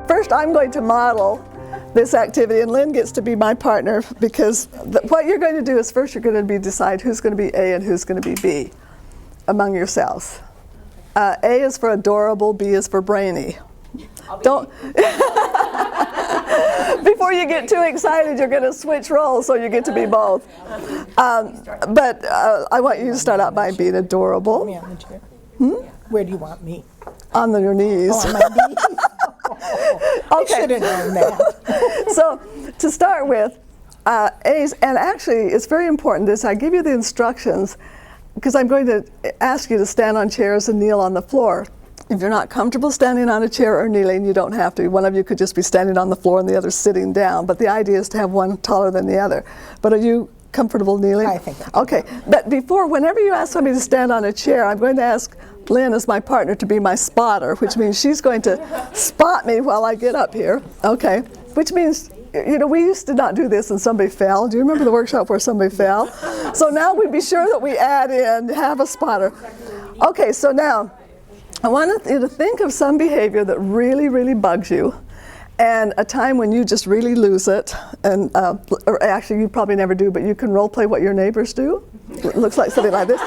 First, I'm going to model this activity, and Lynn gets to be my partner, because what you're going to do is first you're going to decide who's going to be A and who's going to be B among yourselves. A is for adorable, B is for brainy. Don't. Before you get too excited, you're going to switch roles, so you get to be both. But I want you to start out by being adorable. Me on the chair. Where do you want me? On your knees. Oh, on my knees. I should have known that. So, to start with, A's, and actually it's very important this, I give you the instructions, because I'm going to ask you to stand on chairs and kneel on the floor. If you're not comfortable standing on a chair or kneeling, you don't have to. One of you could just be standing on the floor and the other sitting down, but the idea is to have one taller than the other. But are you comfortable kneeling? I think I'm okay. But whenever you ask somebody to stand on a chair, I'm going to ask Lynn as my partner to be my spotter, which means she's going to spot me while I get up here. Okay. Which means, you know, we used to not do this and somebody fell. Do you remember the workshop where somebody fell? So now we be sure that we add in, have a spotter. Okay, so now I want you to think of some behavior that really, really bugs you, and a time when you just really lose it, and or actually you probably never do, but you can role play what your neighbors do. It looks like something like this.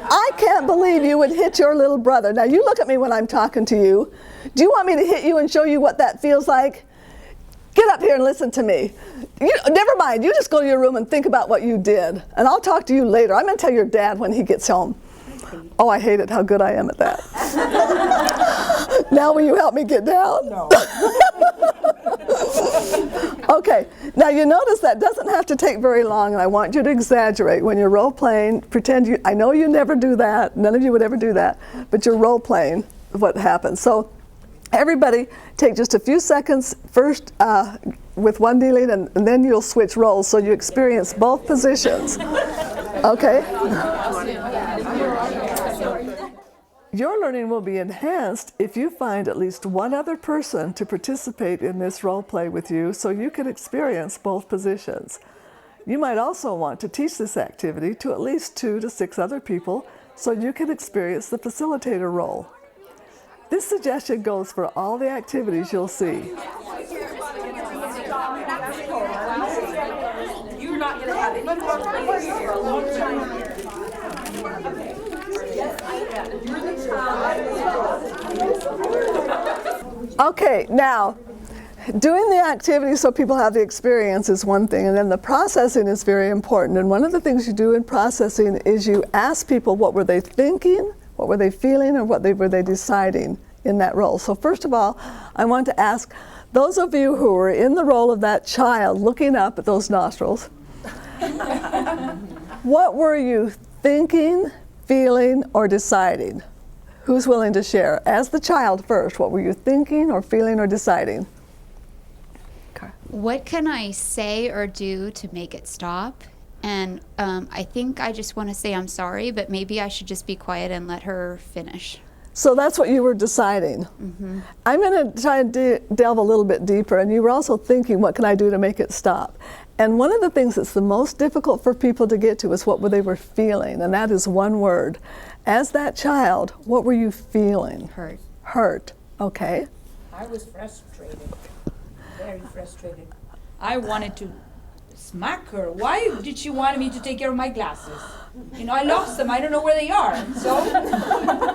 I can't believe you would hit your little brother. Now you look at me when I'm talking to you. Do you want me to hit you and show you what that feels like? Get up here and listen to me. Never mind, you just go to your room and think about what you did, and I'll talk to you later. I'm going to tell your dad when he gets home. Oh, I hate it, how good I am at that. Now will you help me get down? No. Okay, now you notice that doesn't have to take very long, and I want you to exaggerate. When you're role playing, pretend you, I know you never do that, none of you would ever do that, but you're role playing what happens. So everybody take just a few seconds first with one kneeling, and then you'll switch roles so you experience both positions. Okay? Your learning will be enhanced if you find at least one other person to participate in this role play with you so you can experience both positions. You might also want to teach this activity to at least 2 to 6 other people so you can experience the facilitator role. This suggestion goes for all the activities you'll see. You're not going to have any more players for a long time. Okay, now, doing the activity so people have the experience is one thing, and then the processing is very important. And one of the things you do in processing is you ask people what were they thinking, what were they feeling, and what were they deciding in that role. So first of all, I want to ask those of you who were in the role of that child looking up at those nostrils, what were you thinking, feeling, or deciding? Who's willing to share? As the child first, what were you thinking or feeling or deciding? Okay. What can I say or do to make it stop? And I think I just want to say I'm sorry, but maybe I should just be quiet and let her finish. So that's what you were deciding. Mm-hmm. I'm going to try and delve a little bit deeper, and you were also thinking, what can I do to make it stop? And one of the things that's the most difficult for people to get to is what they were feeling, and that is one word. As that child, what were you feeling? Hurt. Hurt, okay. I was frustrated, very frustrated. I wanted to smack her. Why did she want me to take care of my glasses? You know, I lost them. I don't know where they are. So,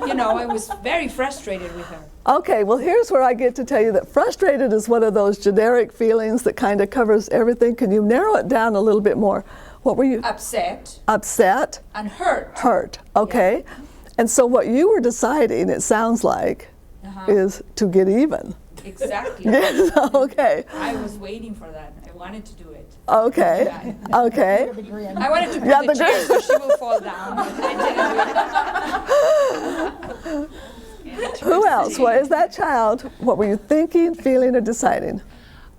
you know, I was very frustrated with her. Okay, well, here's where I get to tell you that frustrated is one of those generic feelings that kind of covers everything. Can you narrow it down a little bit more? What were you? Upset. Upset. And hurt. Hurt, okay. Yeah. And so what you were deciding, it sounds like, is to get even. Exactly. Yes, okay. I was waiting for that. I wanted to do it. Okay, Yeah. okay. I wanted to put the chair so she will fall down. But I didn't. Who else? What is that child? What were you thinking, feeling, or deciding?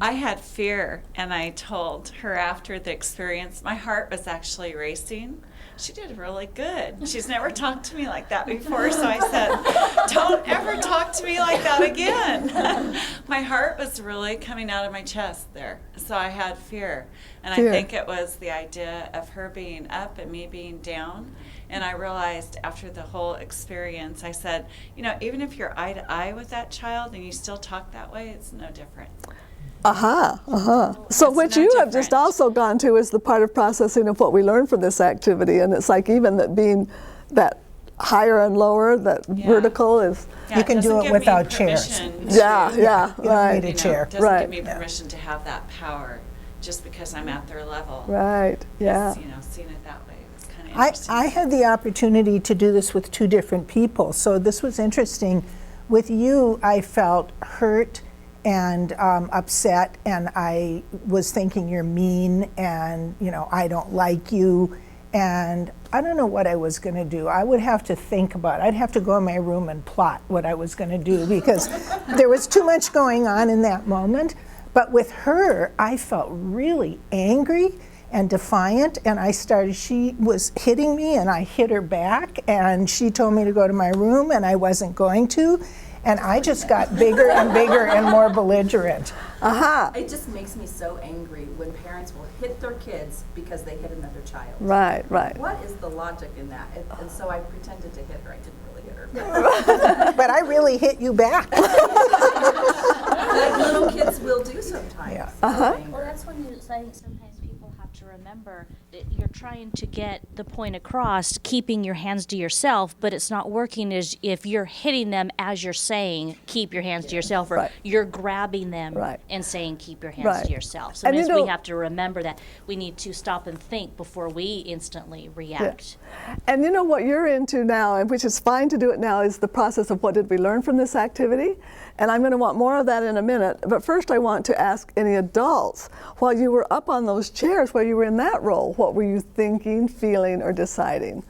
I had fear, and I told her after the experience, my heart was actually racing. She did really good. She's never talked to me like that before, so I said, don't ever talk to me like that again. My heart was really coming out of my chest there, so I had fear. And Fear. I think it was the idea of her being up and me being down. And I realized after the whole experience, I said, you know, even if you're eye to eye with that child and you still talk that way, it's no different. Aha, So It's what no you have just different. also gone to is the part of processing of what we learned from this activity, and it's like even that being that higher and lower, that Yeah. vertical is, Yeah, You can do doesn't it give me without chairs. permission yeah, to- yeah, You don't right, need a chair. Doesn't Right. give me permission to have that power just because I'm at their level. right, yeah. It's, you know, seeing it that way was kind of I, interesting. I had the opportunity to do this with two different people, so this was interesting. With you, I felt hurt and upset, and I was thinking you're mean, and you know I don't like you, and I don't know what I was going to do. I would have to think about it. I'd have to go in my room and plot what I was going to do because there was too much going on in that moment. But with her, I felt really angry and defiant, and she was hitting me, and I hit her back, and she told me to go to my room, and I wasn't going to, and I just got bigger and bigger and more belligerent. Aha, It just makes me so angry when parents will hit their kids because they hit another child. right, right. What is the logic in that? And so I pretended to hit her. I didn't really hit her. But I really hit you back. Like little kids will do sometimes. Yeah. out of Well, anger. that's when I think sometimes people have to remember that you're trying to get the point across, keeping your hands to yourself, but it's not working as if you're hitting them as you're saying, keep your hands to yourself, or Right. you're grabbing them Right. and saying, keep your hands Right. to yourself. And you Sometimes know- we have to remember that we need to stop and think before we instantly react. And you know what you're into now, and which is fine to do it now, is the process of what did we learn from this activity? And I'm going to want more of that in a minute. But first I want to ask any adults, while you were up on those chairs, while you were in that role, what were you thinking, feeling, or deciding?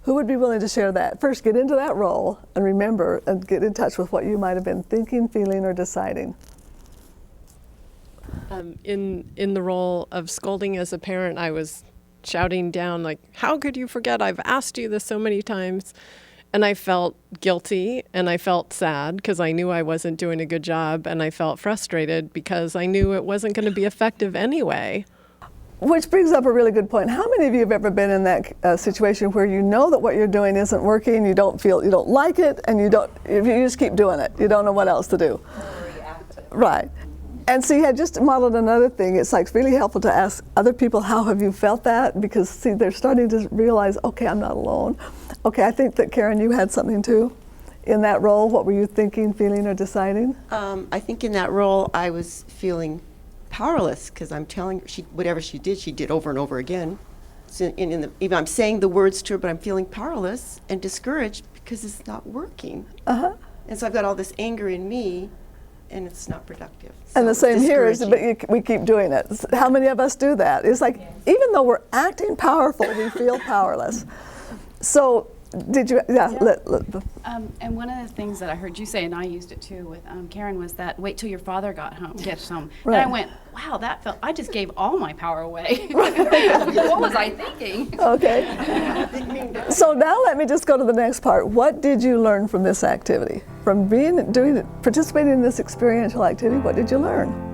Who would be willing to share that? First, get into that role and remember and get in touch with what you might have been thinking, feeling, or deciding. In the role of scolding as a parent, I was shouting down like, how could you forget? I've asked you this so many times. And I felt guilty and I felt sad because I knew I wasn't doing a good job, and I felt frustrated because I knew it wasn't going to be effective anyway. Which brings up a really good point. How many of you have ever been in that situation where you know that what you're doing isn't working, you don't like it, and you just keep doing it. You don't know what else to do. Right. And see, I just modeled another thing. It's like really helpful to ask other people, how have you felt that? Because see, they're starting to realize, okay, I'm not alone. Okay, I think that Karen, you had something too in that role. What were you thinking, feeling, or deciding? I think in that role I was feeling powerless because I'm telling her whatever she did over and over again. So even I'm saying the words to her, but I'm feeling powerless and discouraged because it's not working. Uh-huh. And so I've got all this anger in me, and it's not productive. And the So same here is, discouraging. but we keep doing it. How many of us do that? It's like, even though we're acting powerful, we feel powerless. So, did you, And one of the things that I heard you say, and I used it too with Karen, was that wait till your father gets home. Right. And I went, wow, I just gave all my power away. What was I thinking? okay. So now let me just go to the next part. What did you learn from this activity? From participating in this experiential activity, what did you learn?